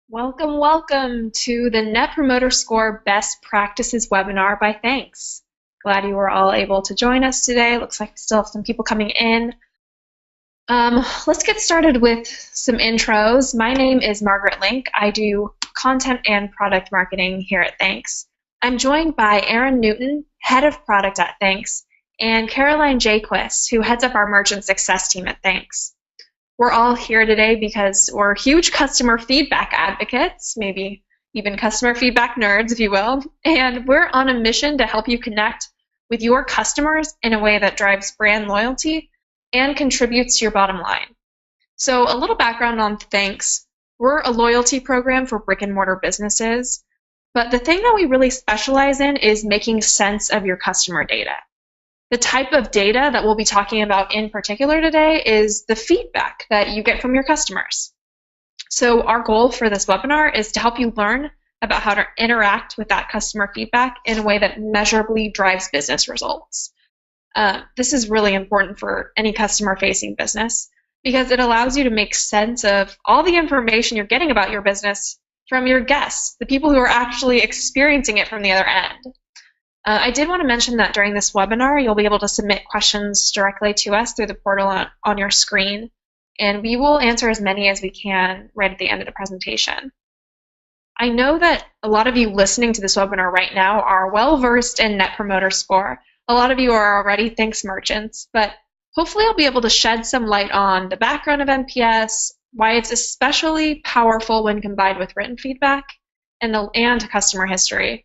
Welcome, welcome to the Net Promoter Score Best Practices webinar by Thanx. Glad you were all able to join us today. Looks like we still have some people coming in. Let's get started with some intros. My name is Margaret Link. I do content and product marketing here at Thanx. I'm joined by Erin Newton, Head of Product at Thanx, and Caroline Jaquist, who heads up our Merchant Success team at Thanx. We're all here today because we're huge customer feedback advocates, maybe even customer feedback nerds, if you will, and we're on a mission to help you connect with your customers in a way that drives brand loyalty and contributes to your bottom line. So a little background on Thanx. We're a loyalty program for brick and mortar businesses, but the thing that we really specialize in is making sense of your customer data. The type of data that we'll be talking about in particular today is the feedback that you get from your customers. So our goal for this webinar is to help you learn about how to interact with that customer feedback in a way that measurably drives business results. This is really important for any customer-facing business because it allows you to make sense of all the information you're getting about your business from your guests, the people who are actually experiencing it from the other end. I did want to mention that during this webinar, you'll be able to submit questions directly to us through the portal on your screen, and we will answer as many as we can right at the end of the presentation. I know that a lot of you listening to this webinar right now are well-versed in Net Promoter Score. A lot of you are already Thanx merchants, but hopefully I'll be able to shed some light on the background of NPS, why it's especially powerful when combined with written feedback, and customer history,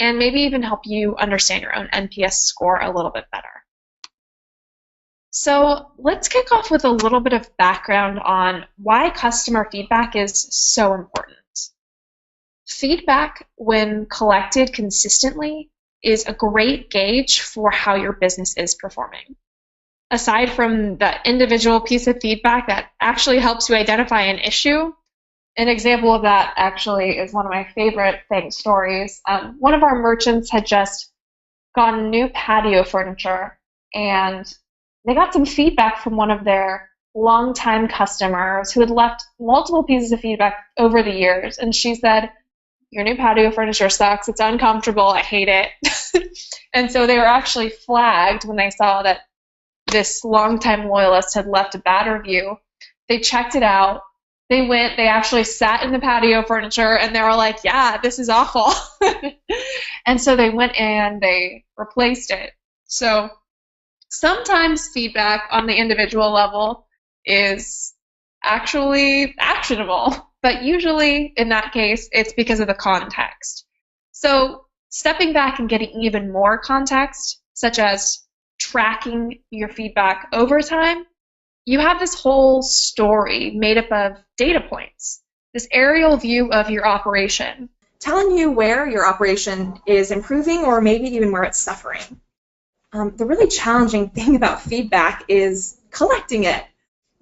and maybe even help you understand your own NPS score a little bit better. So let's kick off with a little bit of background on why customer feedback is so important. Feedback, when collected consistently, is a great gauge for how your business is performing. Aside from that individual piece of feedback that actually helps you identify an issue, an example of that actually is one of my favorite Thanx stories. One of our merchants had just gotten new patio furniture, and they got some feedback from one of their longtime customers who had left multiple pieces of feedback over the years. And she said, "Your new patio furniture sucks. It's uncomfortable. I hate it." And so they were actually flagged when they saw that this longtime loyalist had left a bad review. They checked it out. They actually sat in the patio furniture, and they were like, "Yeah, this is awful." And so they went and they replaced it. So sometimes feedback on the individual level is actually actionable, but usually in that case, it's because of the context. So stepping back and getting even more context, such as tracking your feedback over time, you have this whole story made up of data points, this aerial view of your operation, telling you where your operation is improving or maybe even where it's suffering. The really challenging thing about feedback is collecting it.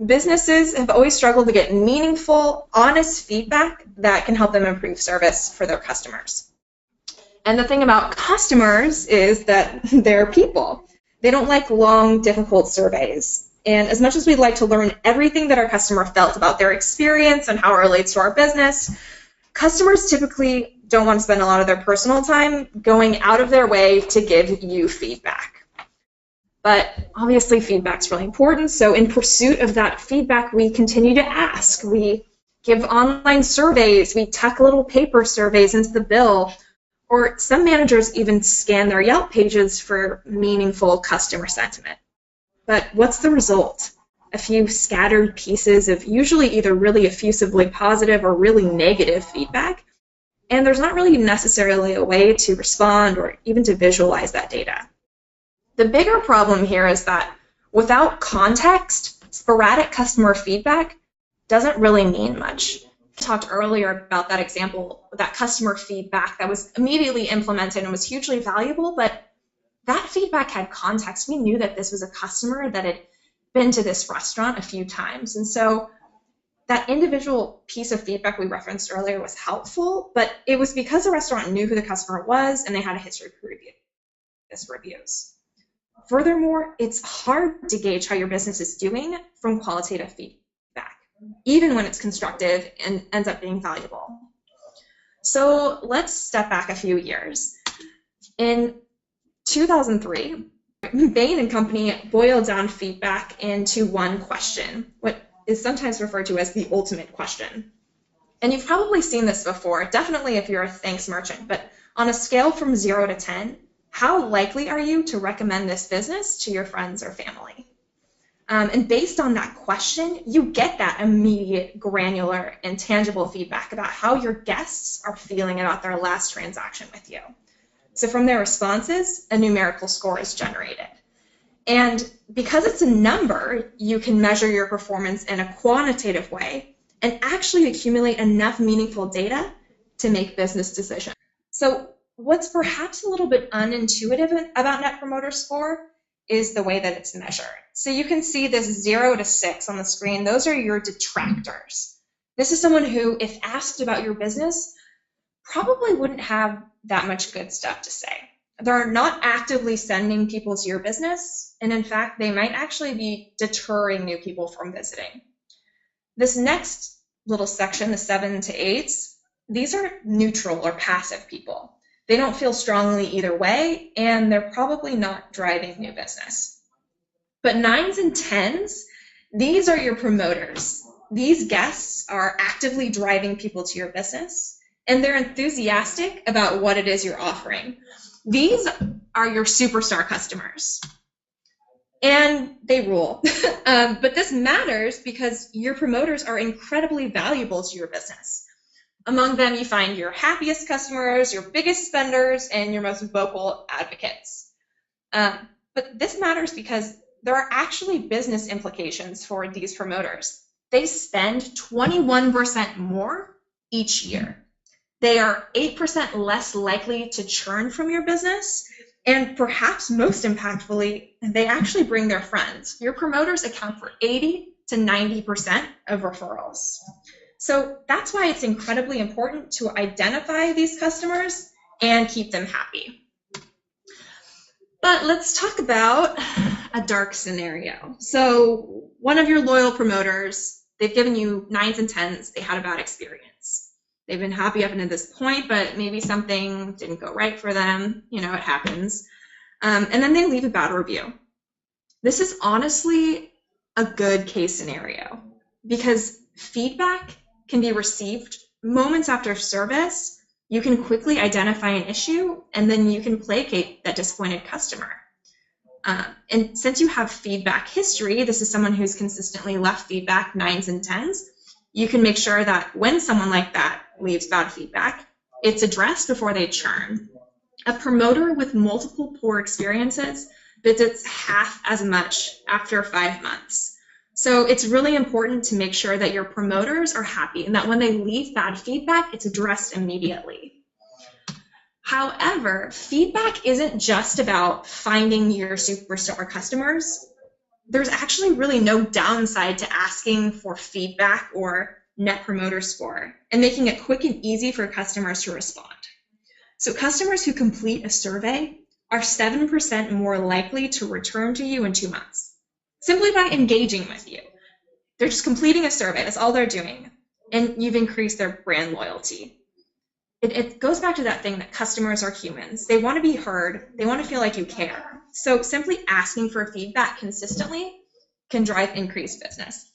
Businesses have always struggled to get meaningful, honest feedback that can help them improve service for their customers. And the thing about customers is that they're people. They don't like long, difficult surveys. And as much as we'd like to learn everything that our customer felt about their experience and how it relates to our business, customers typically don't want to spend a lot of their personal time going out of their way to give you feedback. But obviously feedback's really important, so in pursuit of that feedback, we continue to ask. We give online surveys, we tuck little paper surveys into the bill, or some managers even scan their Yelp pages for meaningful customer sentiment. But what's the result? A few scattered pieces of usually either really effusively positive or really negative feedback, and there's not really necessarily a way to respond or even to visualize that data. The bigger problem here is that without context, sporadic customer feedback doesn't really mean much. I talked earlier about that example, that customer feedback that was immediately implemented and was hugely valuable, but that feedback had context. We knew that this was a customer that had been to this restaurant a few times. And so that individual piece of feedback we referenced earlier was helpful, but it was because the restaurant knew who the customer was and they had a history of previous reviews. Furthermore, it's hard to gauge how your business is doing from qualitative feedback. even when it's constructive and ends up being valuable. So let's step back a few years. In 2003, Bain and Company boiled down feedback into one question, what is sometimes referred to as the ultimate question. And you've probably seen this before, definitely if you're a Thanx merchant, but on a scale from 0 to 10, how likely are you to recommend this business to your friends or family? And based on that question, you get that immediate, granular, and tangible feedback about how your guests are feeling about their last transaction with you. So from their responses, a numerical score is generated. And because it's a number, you can measure your performance in a quantitative way and actually accumulate enough meaningful data to make business decisions. So what's perhaps a little bit unintuitive about Net Promoter Score is the way that it's measured. So you can see this 0 to 6 on the screen. Those are your detractors. This is someone who, if asked about your business, probably wouldn't have that much good stuff to say. They're not actively sending people to your business, and in fact, they might actually be deterring new people from visiting. This next little section, the 7 to 8s, these are neutral or passive people. They don't feel strongly either way, and they're probably not driving new business. But 9s and 10s, these are your promoters. These guests are actively driving people to your business, and they're enthusiastic about what it is you're offering. These are your superstar customers, and they rule. But this matters because your promoters are incredibly valuable to your business. Among them, you find your happiest customers, your biggest spenders, and your most vocal advocates. But this matters because there are actually business implications for these promoters. They spend 21% more each year. They are 8% less likely to churn from your business, and perhaps most impactfully, they actually bring their friends. Your promoters account for 80 to 90% of referrals. So that's why it's incredibly important to identify these customers and keep them happy. But let's talk about a dark scenario. So one of your loyal promoters, they've given you 9s and 10s, they had a bad experience. They've been happy up until this point, but maybe something didn't go right for them. You know, it happens. And then they leave a bad review. This is honestly a good case scenario because feedback can be received moments after service. You can quickly identify an issue, and then you can placate that disappointed customer. And since you have feedback history, this is someone who's consistently left feedback 9s and 10s, you can make sure that when someone like that leaves bad feedback, it's addressed before they churn. A promoter with multiple poor experiences visits half as much after 5 months. So it's really important to make sure that your promoters are happy and that when they leave bad feedback, it's addressed immediately. However, feedback isn't just about finding your superstar customers. There's actually really no downside to asking for feedback or Net Promoter Score and making it quick and easy for customers to respond. So customers who complete a survey are 7% more likely to return to you in 2 months, simply by engaging with you. They're just completing a survey, that's all they're doing, and you've increased their brand loyalty. It goes back to that thing that customers are humans. They want to be heard, they want to feel like you care. So simply asking for feedback consistently can drive increased business.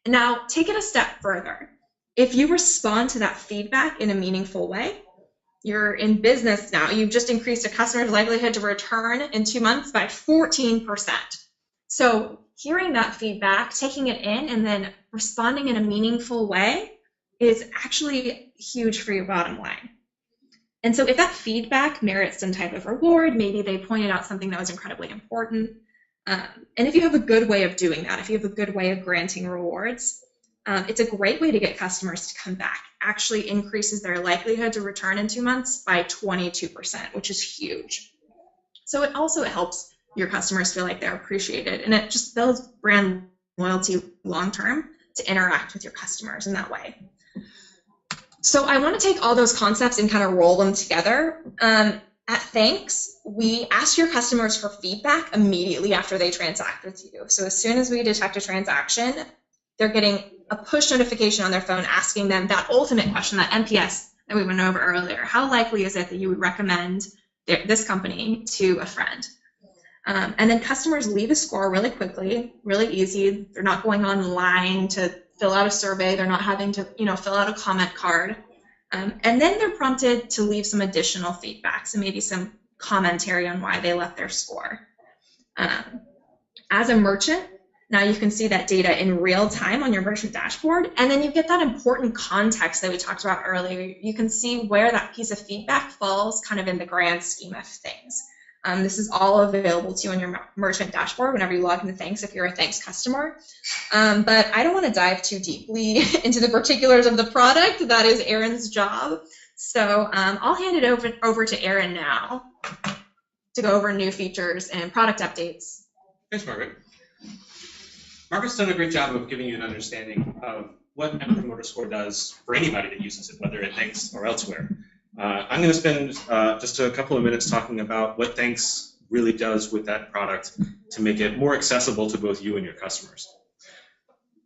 Now, take it a step further. If you respond to that feedback in a meaningful way, you're in business now. You've just increased a customer's likelihood to return in 2 months by 14%. So hearing that feedback, taking it in, and then responding in a meaningful way is actually huge for your bottom line. And so if that feedback merits some type of reward, maybe they pointed out something that was incredibly important, and if you have a good way of doing that, if you have a good way of granting rewards, it's a great way to get customers to come back. Actually increases their likelihood to return in 2 months by 22%, which is huge. So it also helps your customers feel like they're appreciated, and it just builds brand loyalty long-term to interact with your customers in that way. So I want to take all those concepts and kind of roll them together. At Thanx, we ask your customers for feedback immediately after they transact with you. So as soon as we detect a transaction, they're getting a push notification on their phone asking them that ultimate question, that NPS that we went over earlier. How likely is it that you would recommend this company to a friend? And then customers leave a score really quickly, really easy. They're not going online to fill out a survey. They're not having to, fill out a comment card. And then they're prompted to leave some additional feedback, so maybe some commentary on why they left their score. As a merchant, now you can see that data in real time on your merchant dashboard, and then you get that important context that we talked about earlier. You can see where that piece of feedback falls kind of in the grand scheme of things. This is all available to you on your merchant dashboard whenever you log into Thanx if you're a Thanx customer. But I don't want to dive too deeply into the particulars of the product. That is Erin's job. So I'll hand it over to Erin now to go over new features and product updates. Thanks, Margaret. Margaret's done a great job of giving you an understanding of what Net Promoter Score does for anybody that uses it, whether at Thanx or elsewhere. I'm going to spend just a couple of minutes talking about what Thanx really does with that product to make it more accessible to both you and your customers.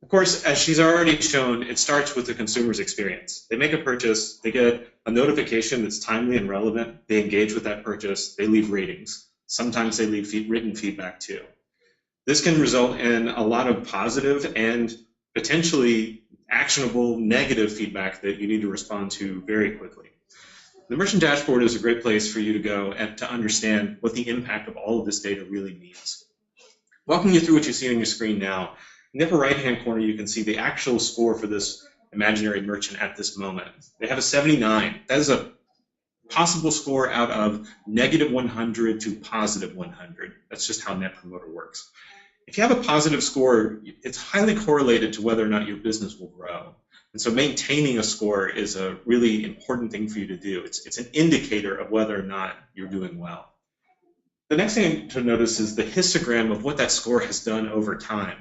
Of course, as she's already shown, it starts with the consumer's experience. They make a purchase, they get a notification that's timely and relevant, they engage with that purchase, they leave ratings. Sometimes they leave written feedback too. This can result in a lot of positive and potentially actionable negative feedback that you need to respond to very quickly. The Merchant Dashboard is a great place for you to go and to understand what the impact of all of this data really means. Walking you through what you see on your screen now, in the upper right-hand corner you can see the actual score for this imaginary merchant at this moment. They have a 79. That is a possible score out of -100 to +100. That's just how Net Promoter works. If you have a positive score, it's highly correlated to whether or not your business will grow. And so maintaining a score is a really important thing for you to do. It's an indicator of whether or not you're doing well. The next thing to notice is the histogram of what that score has done over time.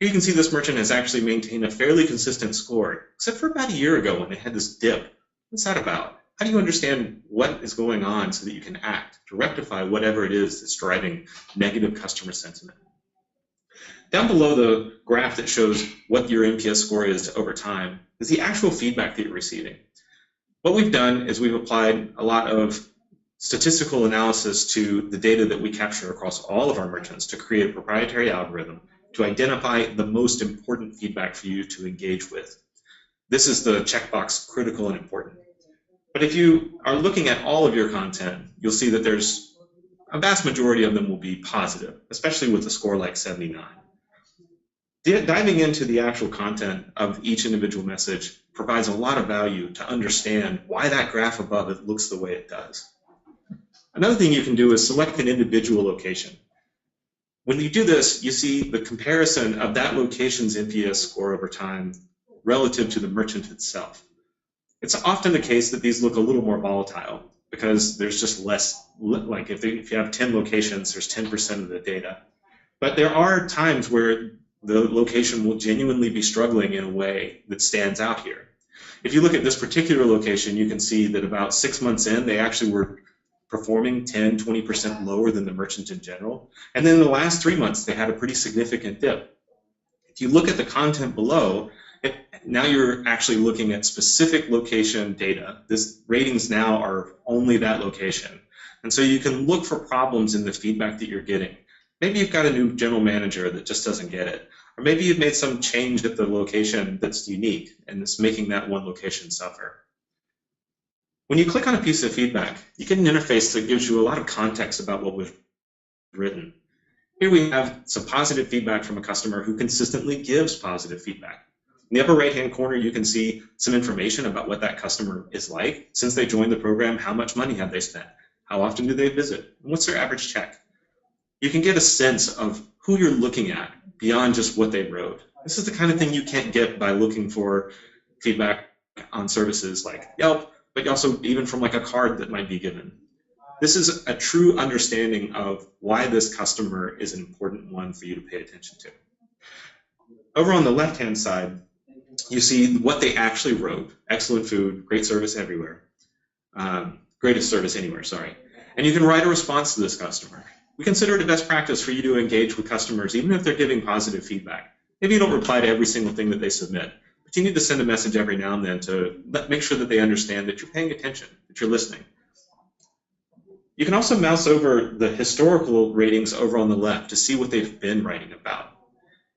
Here you can see this merchant has actually maintained a fairly consistent score, except for about a year ago when they had this dip. What's that about? How do you understand what is going on so that you can act to rectify whatever it is that's driving negative customer sentiment? Down below the graph that shows what your NPS score is over time is the actual feedback that you're receiving. What we've done is we've applied a lot of statistical analysis to the data that we capture across all of our merchants to create a proprietary algorithm to identify the most important feedback for you to engage with. This is the checkbox critical and important. But if you are looking at all of your content, you'll see that there's a vast majority of them will be positive, especially with a score like 79. Diving into the actual content of each individual message provides a lot of value to understand why that graph above it looks the way it does. Another thing you can do is select an individual location. When you do this, you see the comparison of that location's NPS score over time relative to the merchant itself. It's often the case that these look a little more volatile because there's just less, like if you have 10 locations, there's 10% of the data. But there are times where the location will genuinely be struggling in a way that stands out here. If you look at this particular location, you can see that about 6 months in, they actually were performing 10, 20% lower than the merchant in general. And then in the last 3 months, they had a pretty significant dip. If you look at the content below, now you're actually looking at specific location data. This ratings now are only that location. And so you can look for problems in the feedback that you're getting. Maybe you've got a new general manager that just doesn't get it. Or maybe you've made some change at the location that's unique and it's making that one location suffer. When you click on a piece of feedback, you get an interface that gives you a lot of context about what we've written. Here we have some positive feedback from a customer who consistently gives positive feedback. In the upper right-hand corner, you can see some information about what that customer is like. Since they joined the program, how much money have they spent? How often do they visit? And what's their average check? You can get a sense of who you're looking at beyond just what they wrote. This is the kind of thing you can't get by looking for feedback on services like Yelp, but also even from like a card that might be given. This is a true understanding of why this customer is an important one for you to pay attention to. Over on the left-hand side, you see what they actually wrote. Excellent food, great service everywhere. Greatest service anywhere, sorry. And you can write a response to this customer. We consider it a best practice for you to engage with customers, even if they're giving positive feedback. Maybe you don't reply to every single thing that they submit, but you need to send a message every now and then to make sure that they understand that you're paying attention, that you're listening. You can also mouse over the historical ratings over on the left to see what they've been writing about.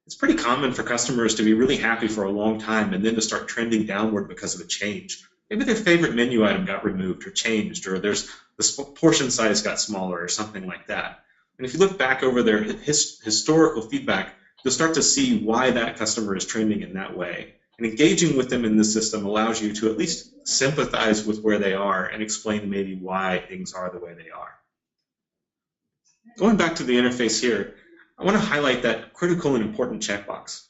It's pretty common for customers to be really happy for a long time and then to start trending downward because of a change. Maybe their favorite menu item got removed or changed, or the portion size got smaller or something like that. And if you look back over their historical feedback, you'll start to see why that customer is trending in that way. And engaging with them in the system allows you to at least sympathize with where they are and explain maybe why things are the way they are. Going back to the interface here, I want to highlight that critical and important checkbox.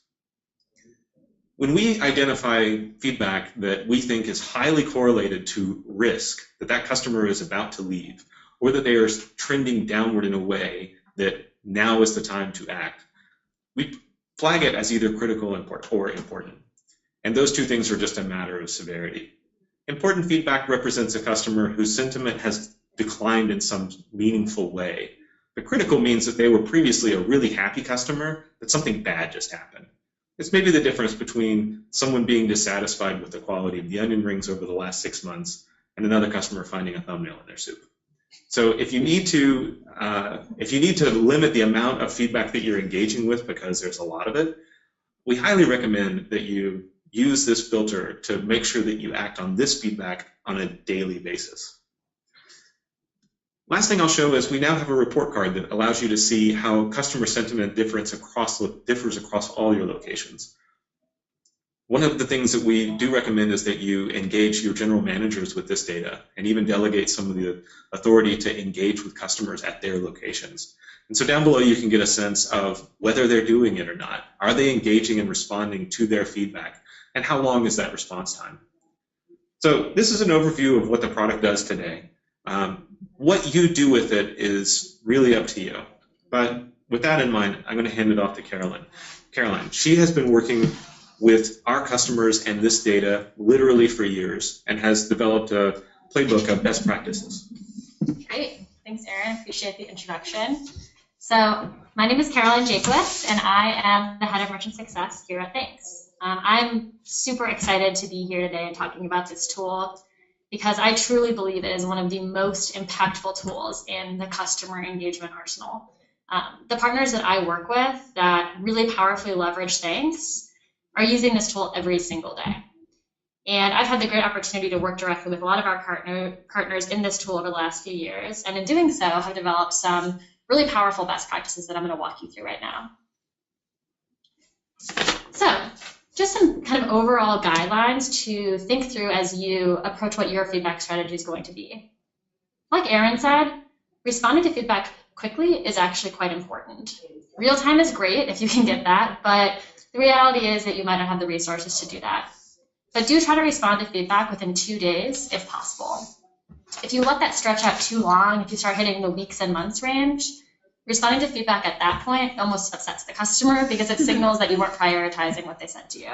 When we identify feedback that we think is highly correlated to risk, that that customer is about to leave, or that they are trending downward in a way that now is the time to act, we flag it as either critical or important. And those two things are just a matter of severity. Important feedback represents a customer whose sentiment has declined in some meaningful way. But critical means that they were previously a really happy customer, but something bad just happened. It's maybe the difference between someone being dissatisfied with the quality of the onion rings over the last 6 months and another customer finding a thumbnail in their soup. So if you need to limit the amount of feedback that you're engaging with, because there's a lot of it, we highly recommend that you use this filter to make sure that you act on this feedback on a daily basis. Last thing I'll show is we now have a report card that allows you to see how customer sentiment differs across all your locations. One of the things that we do recommend is that you engage your general managers with this data and even delegate some of the authority to engage with customers at their locations. And so down below you can get a sense of whether they're doing it or not. Are they engaging and responding to their feedback? And how long is that response time? So this is an overview of what the product does today. What you do with it is really up to you. But with that in mind, I'm going to hand it off to Caroline. Caroline, she has been working with our customers and this data literally for years and has developed a playbook of best practices. Great. Thanks, Aaron. Appreciate the introduction. So my name is Caroline Jakewitz, and I am the head of merchant success here at Thanx. I'm super excited to be here today and talking about this tool because I truly believe it is one of the most impactful tools in the customer engagement arsenal. The partners that I work with that really powerfully leverage Thanx are using this tool every single day. And I've had the great opportunity to work directly with a lot of our partners in this tool over the last few years. And in doing so, have developed some really powerful best practices that I'm going to walk you through right now. So just some kind of overall guidelines to think through as you approach what your feedback strategy is going to be. Like Aaron said, responding to feedback quickly is actually quite important. Real time is great if you can get that, but the reality is that you might not have the resources to do that. But do try to respond to feedback within 2 days if possible. If you let that stretch out too long, if you start hitting the weeks and months range, responding to feedback at that point almost upsets the customer because it signals that you weren't prioritizing what they said to you.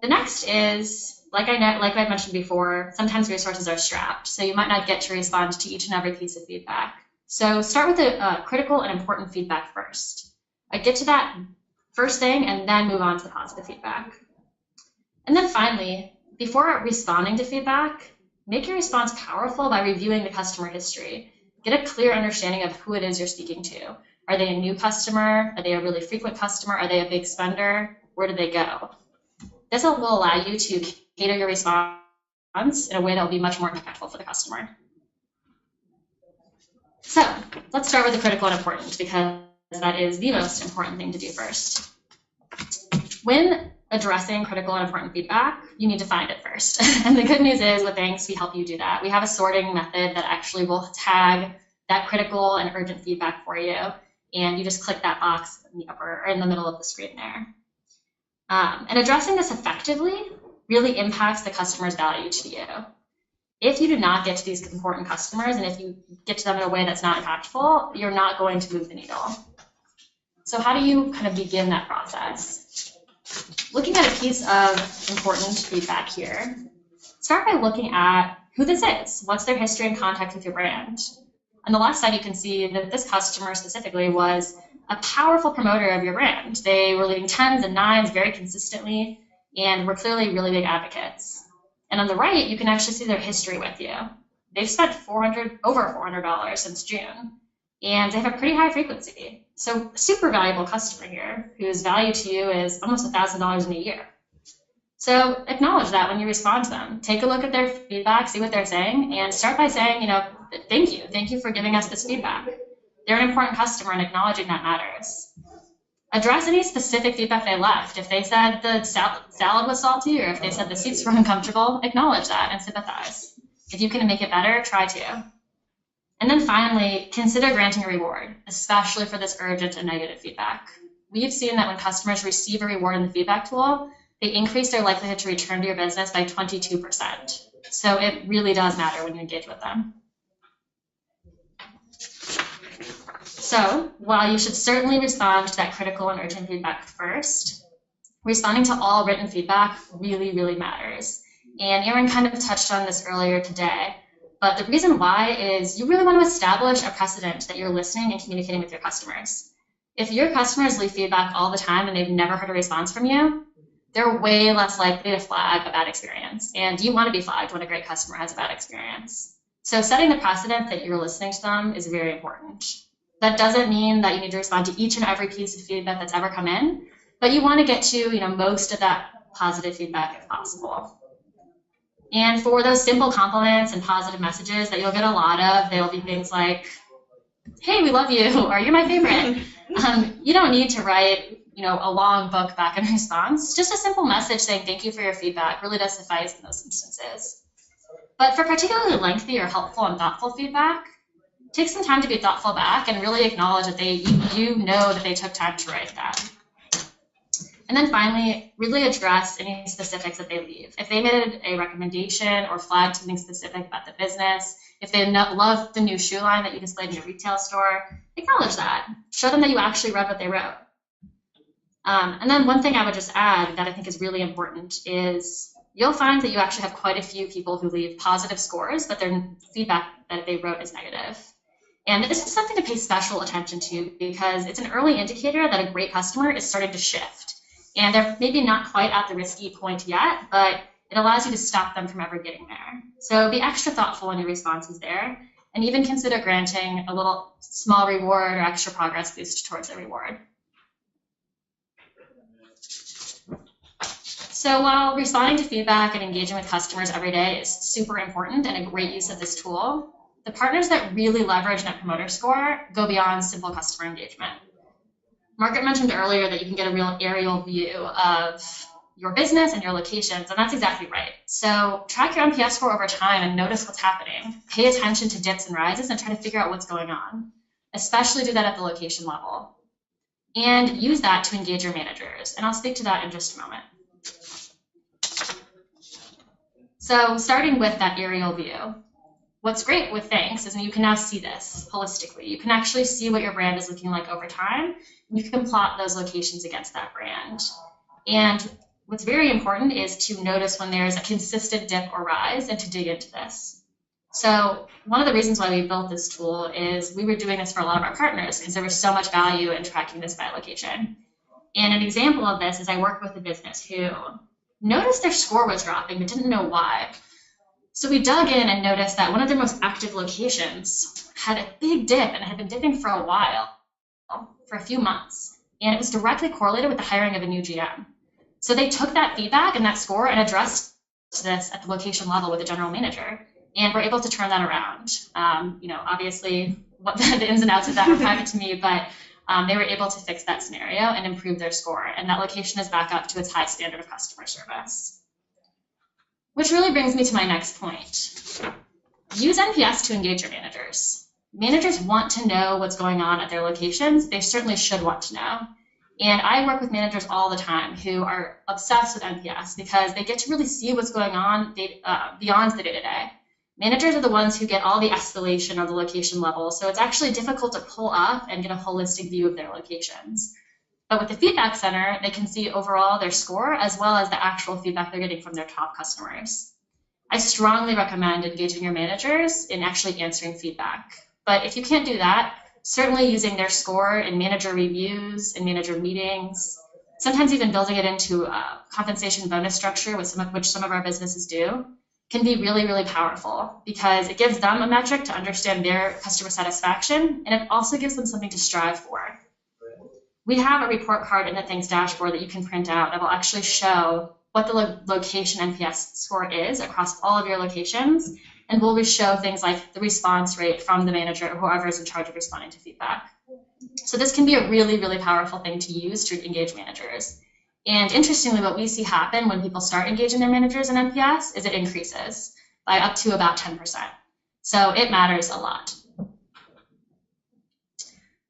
The next is, like I mentioned before, sometimes resources are strapped, so you might not get to respond to each and every piece of feedback. So start with the critical and important feedback first. Get to that first thing and then move on to the positive feedback. And then finally, before responding to feedback, make your response powerful by reviewing the customer history. Get a clear understanding of who it is you're speaking to. Are they a new customer? Are they a really frequent customer? Are they a big spender? Where did they go? This will allow you to cater your response in a way that will be much more impactful for the customer. So let's start with the critical and important because that is the most important thing to do first. When addressing critical and important feedback, you need to find it first. And the good news is with Thanx, we help you do that. We have a sorting method that actually will tag that critical and urgent feedback for you. And you just click that box in the upper or in the middle of the screen there. And addressing this effectively really impacts the customer's value to you. If you do not get to these important customers and if you get to them in a way that's not impactful, you're not going to move the needle. So how do you kind of begin that process? Looking at a piece of important feedback here, start by looking at who this is. What's their history and context with your brand? On the left side, you can see that this customer specifically was a powerful promoter of your brand. They were leaving 10s and 9s very consistently and were clearly really big advocates. And on the right, you can actually see their history with you. They've spent over $400 since June, and they have a pretty high frequency. So super valuable customer here whose value to you is almost $1,000 in a year. So acknowledge that when you respond to them. Take a look at their feedback, see what they're saying, and start by saying, you know, thank you. Thank you for giving us this feedback. They're an important customer, and acknowledging that matters. Address any specific feedback they left. If they said the salad was salty, or if they said the seats were uncomfortable, acknowledge that and sympathize. If you can make it better, try to. And then finally, consider granting a reward, especially for this urgent and negative feedback. We've seen that when customers receive a reward in the feedback tool, they increase their likelihood to return to your business by 22%. So it really does matter when you engage with them. So while you should certainly respond to that critical and urgent feedback first, responding to all written feedback really, really matters. And Aaron kind of touched on this earlier today, but the reason why is you really want to establish a precedent that you're listening and communicating with your customers. If your customers leave feedback all the time and they've never heard a response from you, they're way less likely to flag a bad experience. And you want to be flagged when a great customer has a bad experience. So setting the precedent that you're listening to them is very important. That doesn't mean that you need to respond to each and every piece of feedback that's ever come in, but you want to get to, you know, most of that positive feedback if possible. And for those simple compliments and positive messages that you'll get a lot of, they'll be things like, hey, we love you, or you're my favorite. You don't need to write, you know, a long book back in response. Just a simple message saying thank you for your feedback really does suffice in those instances. But for particularly lengthy or helpful and thoughtful feedback, take some time to be thoughtful back and really acknowledge that you know that they took time to write that. And then finally, really address any specifics that they leave. If they made a recommendation or flagged something specific about the business, if they love the new shoe line that you displayed in your retail store, acknowledge that. Show them that you actually read what they wrote. And then one thing I would just add that I think is really important is you'll find that you actually have quite a few people who leave positive scores, but their feedback that they wrote is negative. And this is something to pay special attention to because it's an early indicator that a great customer is starting to shift. And they're maybe not quite at the risky point yet, but it allows you to stop them from ever getting there. So be extra thoughtful in your responses there, and even consider granting a little small reward or extra progress boost towards the reward. So while responding to feedback and engaging with customers every day is super important and a great use of this tool, the partners that really leverage Net Promoter Score go beyond simple customer engagement. Margaret mentioned earlier that you can get a real aerial view of your business and your locations, and that's exactly right. So track your NPS score over time and notice what's happening. Pay attention to dips and rises and try to figure out what's going on. Especially do that at the location level. And use that to engage your managers, and I'll speak to that in just a moment. So starting with that aerial view, what's great with Thanx is that you can now see this holistically. You can actually see what your brand is looking like over time, and you can plot those locations against that brand. And what's very important is to notice when there's a consistent dip or rise and to dig into this. So one of the reasons why we built this tool is we were doing this for a lot of our partners because there was so much value in tracking this by location. And an example of this is I worked with a business who noticed their score was dropping but didn't know why. So we dug in and noticed that one of their most active locations had a big dip and had been dipping for a while, for a few months. And it was directly correlated with the hiring of a new GM. So they took that feedback and that score and addressed this at the location level with the general manager. And were able to turn that around. Obviously, what the ins and outs of that were private to me, but they were able to fix that scenario and improve their score. And that location is back up to its high standard of customer service. Which really brings me to my next point. Use NPS to engage your managers. Managers want to know what's going on at their locations. They certainly should want to know. And I work with managers all the time who are obsessed with NPS because they get to really see what's going on beyond the day-to-day. Managers are the ones who get all the escalation on the location level, so it's actually difficult to pull up and get a holistic view of their locations. But with the feedback center, they can see overall their score as well as the actual feedback they're getting from their top customers. I strongly recommend engaging your managers in actually answering feedback. But if you can't do that, certainly using their score in manager reviews and manager meetings, sometimes even building it into a compensation bonus structure, which some of our businesses do, can be really, really powerful because it gives them a metric to understand their customer satisfaction, and it also gives them something to strive for. We have a report card in the Thanx dashboard that you can print out that will actually show what the location NPS score is across all of your locations, and we'll show things like the response rate from the manager or whoever is in charge of responding to feedback. So this can be a really, really powerful thing to use to engage managers. And interestingly, what we see happen when people start engaging their managers in NPS is it increases by up to about 10%. So it matters a lot.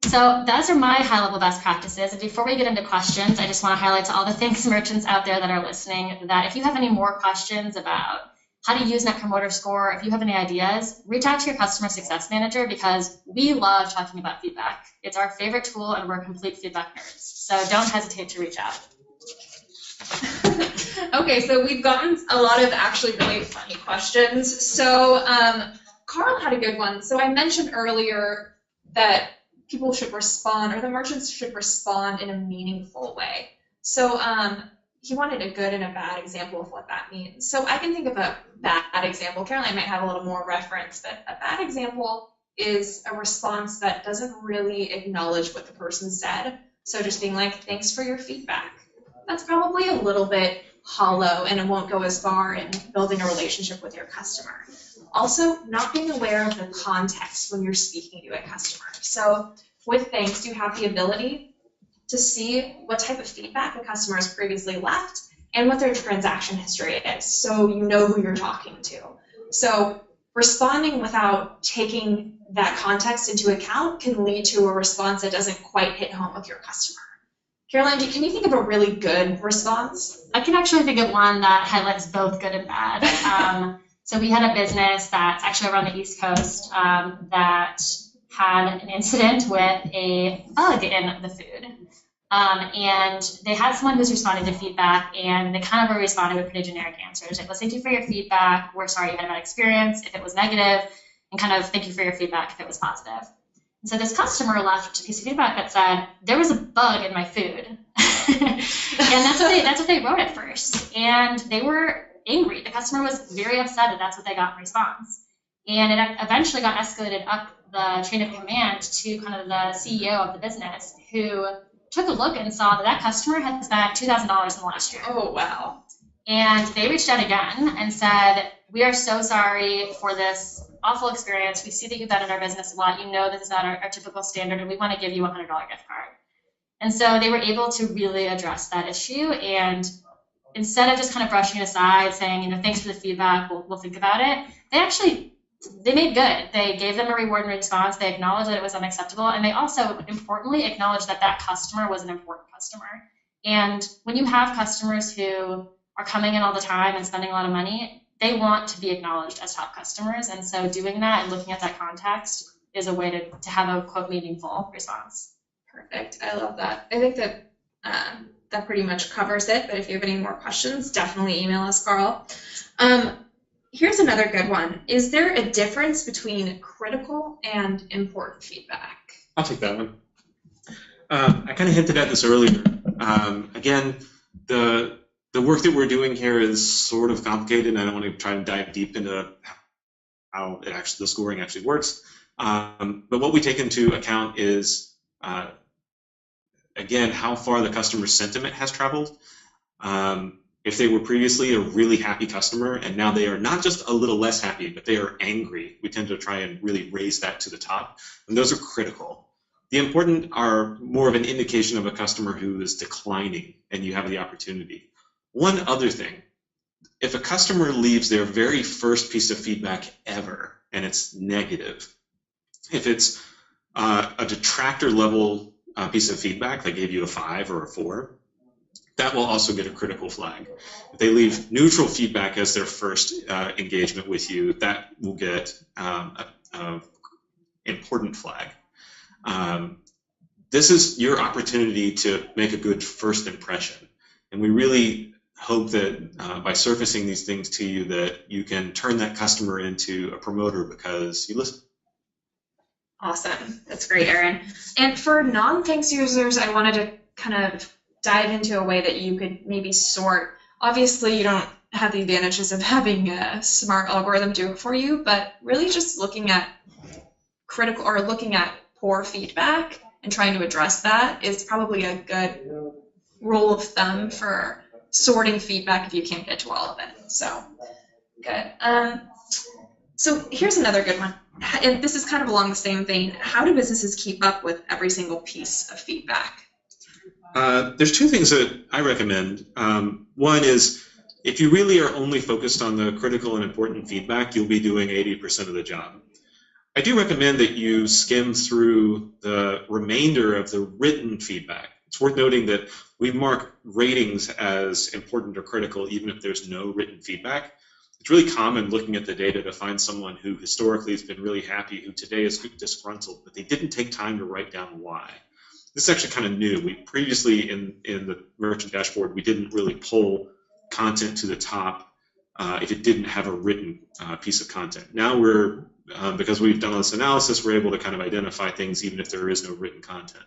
So those are my high-level best practices. And before we get into questions, I just want to highlight to all the Thanx merchants out there that are listening that if you have any more questions about how to use Net Promoter Score, if you have any ideas, reach out to your customer success manager because we love talking about feedback. It's our favorite tool and we're complete feedback nerds. So don't hesitate to reach out. Okay, so we've gotten a lot of actually really funny questions. So Carl had a good one. So I mentioned earlier that people should respond, or the merchants should respond in a meaningful way. So he wanted a good and a bad example of what that means. So I can think of a bad example. Caroline might have a little more reference, but a bad example is a response that doesn't really acknowledge what the person said. So just being like, thanks for your feedback. That's probably a little bit hollow and it won't go as far in building a relationship with your customer. Also, not being aware of the context when you're speaking to a customer. So with Thanx, you have the ability to see what type of feedback a customer has previously left and what their transaction history is, so you know who you're talking to. So responding without taking that context into account can lead to a response that doesn't quite hit home with your customer. Caroline, can you think of a really good response? I can actually think of one that highlights both good and bad. So we had a business that's actually around the East Coast that had an incident with a bug in the food. And they had someone who's responding to feedback, and they kind of were responding with pretty generic answers. It was, thank you for your feedback. We're sorry you had a bad experience if it was negative, and kind of thank you for your feedback if it was positive. And so this customer left a piece of feedback that said, there was a bug in my food. And that's what they wrote at first. And they were angry. The customer was very upset that that's what they got in response. And it eventually got escalated up the chain of command to kind of the CEO of the business, who took a look and saw that that customer had spent $2,000 in the last year. Oh, wow. And they reached out again and said, we are so sorry for this awful experience. We see that you've been in our business a lot. You know this is not our typical standard, and we want to give you a $100 gift card. And so they were able to really address that issue. And instead of just kind of brushing it aside, saying, thanks for the feedback, we'll think about it, they made good. They gave them a reward and response. They acknowledged that it was unacceptable. And they also, importantly, acknowledged that that customer was an important customer. And when you have customers who are coming in all the time and spending a lot of money, they want to be acknowledged as top customers. And so doing that and looking at that context is a way to have a, quote, meaningful response. Perfect. I love that. I think that that pretty much covers it. But if you have any more questions, definitely email us, Carl. Here's another good one. Is there a difference between critical and important feedback? I'll take that one. I kind of hinted at this earlier. Again, the work that we're doing here is sort of complicated, and I don't want to try to dive deep into how the scoring actually works. But what we take into account is, again, how far the customer sentiment has traveled. If they were previously a really happy customer and now they are not just a little less happy, but they are angry, we tend to try and really raise that to the top. And those are critical. The important are more of an indication of a customer who is declining and you have the opportunity. One other thing, if a customer leaves their very first piece of feedback ever and it's negative, if it's a detractor level piece of feedback, they gave you a 5 or a 4, that will also get a critical flag. If they leave neutral feedback as their first engagement with you, that will get an important flag. This is your opportunity to make a good first impression. And we really hope that by surfacing these things to you that you can turn that customer into a promoter because you listen. Awesome. That's great, Erin. And for non-Thanx users, I wanted to kind of dive into a way that you could maybe sort. Obviously, you don't have the advantages of having a smart algorithm do it for you, but really just looking at poor feedback and trying to address that is probably a good rule of thumb for sorting feedback if you can't get to all of it. So, good. So here's another good one. And this is kind of along the same vein. How do businesses keep up with every single piece of feedback? There's two things that I recommend. One is, if you really are only focused on the critical and important feedback, you'll be doing 80% of the job. I do recommend that you skim through the remainder of the written feedback. It's worth noting that we mark ratings as important or critical even if there's no written feedback. It's really common looking at the data to find someone who historically has been really happy, who today is disgruntled, but they didn't take time to write down why. This is actually kind of new. We previously in the merchant dashboard, we didn't really pull content to the top if it didn't have a written piece of content. Now we're, because we've done all this analysis, we're able to kind of identify things even if there is no written content.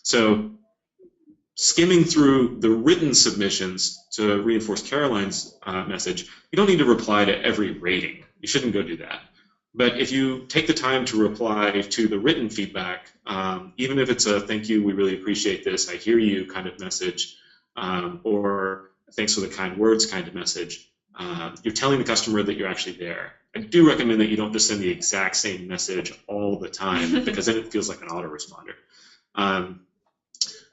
So skimming through the written submissions to reinforce Caroline's message, you don't need to reply to every rating. You shouldn't go do that. But if you take the time to reply to the written feedback, even if it's a thank you, we really appreciate this, I hear you kind of message, or thanks for the kind words kind of message, you're telling the customer that you're actually there. I do recommend that you don't just send the exact same message all the time because then it feels like an autoresponder.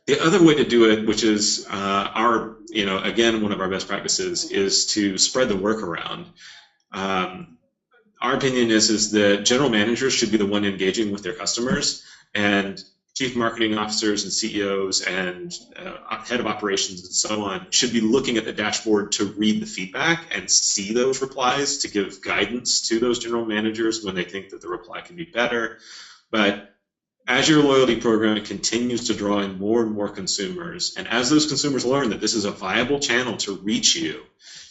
The other way to do it, which is again, one of our best practices, is to spread the work around. Our opinion is that general managers should be the one engaging with their customers, and chief marketing officers and CEOs and head of operations and so on should be looking at the dashboard to read the feedback and see those replies to give guidance to those general managers when they think that the reply can be better. But as your loyalty program continues to draw in more and more consumers, and as those consumers learn that this is a viable channel to reach you,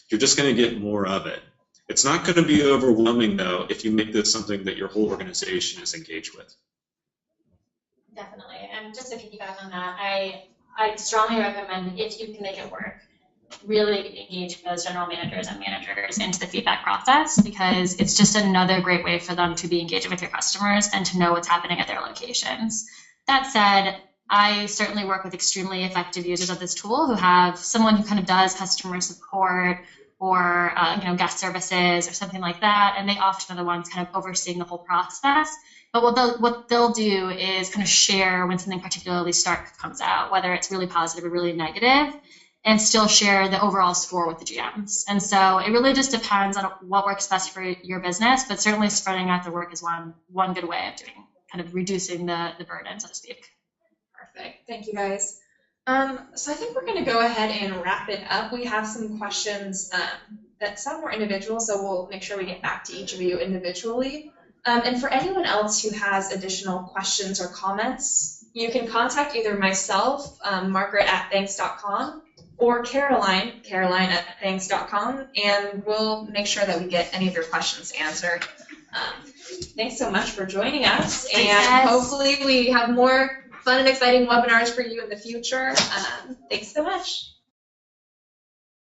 you're just going to get more of it. It's not going to be overwhelming, though, if you make this something that your whole organization is engaged with. Definitely. And just to piggyback on that, I strongly recommend, if you can make it work, really engage those general managers and managers into the feedback process, because it's just another great way for them to be engaging with your customers and to know what's happening at their locations. That said, I certainly work with extremely effective users of this tool who have someone who kind of does customer support or guest services or something like that, and they often are the ones kind of overseeing the whole process. But what they'll do is kind of share when something particularly stark comes out, whether it's really positive or really negative, and still share the overall score with the GMs. And so it really just depends on what works best for your business, but certainly spreading out the work is one good way of doing, kind of reducing the burden, so to speak. Perfect. Thank you, guys. So I think we're going to go ahead and wrap it up. We have some questions that some were individual, so we'll make sure we get back to each of you individually. And for anyone else who has additional questions or comments, you can contact either myself, Margaret at Thanx.com, or Caroline at Thanx.com, and we'll make sure that we get any of your questions answered. Thanks so much for joining us, and hopefully we have more fun and exciting webinars for you in the future. Thanks so much.